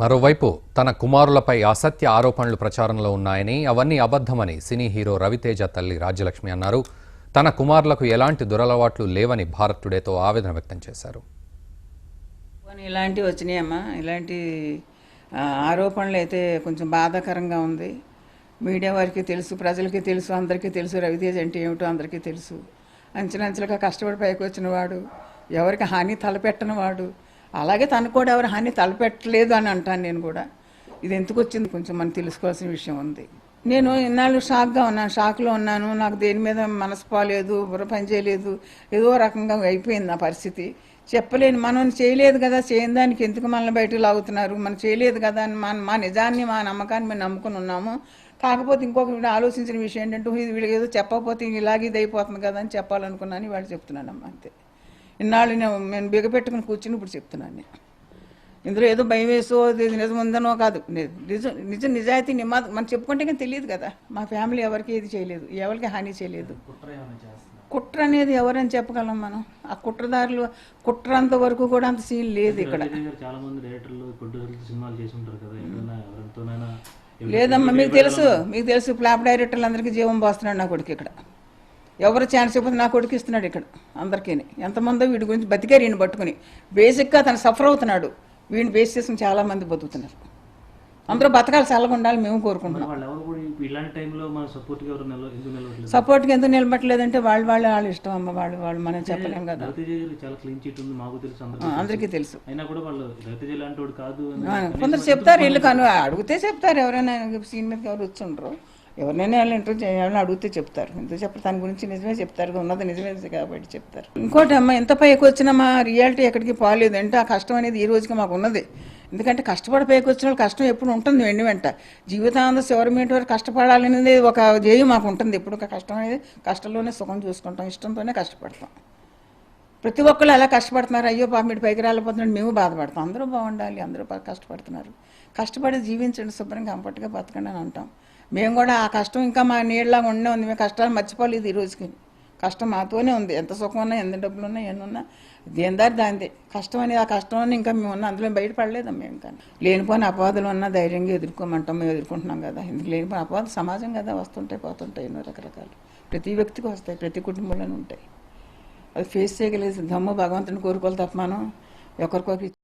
మరోవైపు తన కుమారులపై అసత్య ఆరోపణలు ప్రచారంలో ఉన్నాయని, అవన్నీ అబద్ధమని సినీ హీరో రవితేజ తల్లి రాజ్యలక్ష్మి అన్నారు. తన కుమారులకు ఎలాంటి దురలవాట్లు లేవని భారత్ టుడేతో ఆవేదన వ్యక్తం చేశారు. ఇలాంటివి వచ్చినాయమ్మా, ఇలాంటి ఆరోపణలు అయితే కొంచెం బాధాకరంగా ఉంది. మీడియా వారికి తెలుసు, ప్రజలకి తెలుసు, అందరికీ తెలుసు రవితేజ అంటే ఏమిటో అందరికీ తెలుసు. అంచెలంచెలుగా కష్టపడి పైకి వచ్చిన వాడు, ఎవరికి హాని తలపెట్టని వాడు. అలాగే తను కూడా ఎవరు హాని తలపెట్టలేదు అని అంటాను నేను కూడా. ఇది ఎందుకు వచ్చింది కొంచెం మనం తెలుసుకోవాల్సిన విషయం ఉంది. నేను ఇన్నాళ్ళు షాక్గా ఉన్నాను, షాక్లో ఉన్నాను. నాకు దేని మీద మనసు పోలేదు, బుర్ర పని చేయలేదు, ఏదో రకంగా అయిపోయింది నా పరిస్థితి. చెప్పలేను, మనం చేయలేదు కదా, చేయని దానికి ఎందుకు మనల్ని బయటకు లాగుతున్నారు, మనం చేయలేదు కదా అని మా నిజాన్ని, మా నమ్మకాన్ని మేము నమ్ముకుని ఉన్నాము. కాకపోతే ఇంకొక ఆలోచించిన విషయం ఏంటంటే, వీళ్ళకి ఏదో చెప్పకపోతే ఇలాగే ఇది అయిపోతుంది కదా అని చెప్పాలనుకున్నాను. వాళ్ళు చెప్తున్నానమ్మా, అంతే. ఇన్నాళ్ళు నేను బిగపెట్టుకుని కూర్చుని ఇప్పుడు చెప్తున్నాను. నేను ఇందులో ఏదో భయం వేసో నిజం ఉందనో కాదు, నిజాయితీ మనం చెప్పుకుంటే కానీ తెలియదు కదా. మా ఫ్యామిలీ ఎవరికి ఏది చేయలేదు, ఎవరికి హాని చేయలేదు. కుట్ర అనేది ఎవరని చెప్పగలం మనం? ఆ కుట్రదారులు కుట్రంత వరకు కూడా అంత సీన్ లేదు ఇక్కడ. లేదమ్మా, మీకు తెలుసు ఫ్లాప్ డైరెక్టర్లు అందరికీ జీవం పోస్తున్నాడు నా కొడుకు ఇక్కడ. ఎవరు ఛాన్స్ చెప్పదు నా కొడుకు ఇస్తున్నాడు ఇక్కడ అందరికీ. ఎంతమందో వీడి గురించి బతికారు, ఈయన పట్టుకుని. బేసిక్గా తను సఫర్ అవుతున్నాడు, వీడిని బేస్ చేసుకుని చాలామంది బతుకుతున్నారు. అందరూ బతకాలి, చల్లగా ఉండాలి మేము కోరుకుంటున్నాం. సపోర్ట్కి ఎందుకు నిలబట్టలేదంటే వాళ్ళు ఇష్టం అమ్మ, వాళ్ళు మనం చెప్పలేం కదా. అందరికీ తెలుసు, కొందరు చెప్తారు, వీళ్ళు అడిగితే చెప్తారు. ఎవరైనా సీన్ మీదకి ఎవరు వచ్చుండ్రు, ఎవరినైనా వాళ్ళు ఇంటర్వ్యూ చేయాలని అడిగితే చెప్తారు. ఎందుకు చెప్పరు, దాని గురించి నిజమే చెప్తారు, ఉన్నది నిజమే కాబట్టి చెప్తారు. ఇంకోటి అమ్మ, ఎంత పైకి వచ్చినా మా రియాలిటీ ఎక్కడికి పోలేదు అంటే ఆ కష్టం అనేది ఈ రోజుకి మాకు ఉన్నది. ఎందుకంటే కష్టపడి పైకి వచ్చిన వాళ్ళు కష్టం ఎప్పుడు ఉంటుంది వెండి వెంట. జీవితాంతం చివరి మీటి వరకు కష్టపడాలనేది ఒక ధ్యేయం మాకు ఉంటుంది. ఎప్పుడు కష్టం అనేది, కష్టంలోనే సుఖం చూసుకుంటాం, ఇష్టంతోనే కష్టపడతాం. ప్రతి ఒక్కళ్ళు అలా కష్టపడుతున్నారు. అయ్యో పాప మీరు పైకి రాలిపోతున్నాడు, మేము బాధపడతాం. అందరూ బాగుండాలి, అందరూ కష్టపడుతున్నారు. కష్టపడి జీవించండి, శుభ్రంగా కంఫర్ట్గా బతకండి అని అంటాం. మేము కూడా ఆ కష్టం ఇంకా మా నీళ్ళలాగా ఉండే ఉంది. మేము కష్టాలు మర్చిపోలేదు. ఈ రోజుకి కష్టం మాతోనే ఉంది. ఎంత సుఖం ఉన్నా, ఎంత డబ్బులు ఉన్నా, ఎన్నున్నా దేని దారి దాందే. కష్టం అనేది, ఆ కష్టం అని ఇంకా మేము ఉన్నా, అందులో బయటపడలేదాం మేము. కానీ లేనిపోయిన అపవాదులు ఉన్నా ధైర్యంగా ఎదుర్కోమంటాం. మేము ఎదుర్కొంటున్నాం కదా. ఎందుకు లేనిపోయిన అపవాదు సమాజం కదా, వస్తుంటాయి పోతుంటాయి, ఎన్నో రకరకాలు. ప్రతి వ్యక్తికి వస్తాయి, ప్రతి కుటుంబంలోనే ఉంటాయి. అది ఫేస్ చేయగలిగే దమ్ము భగవంతుని కోరుకోవాలి తప్ప మనం ఒకరికొకరికి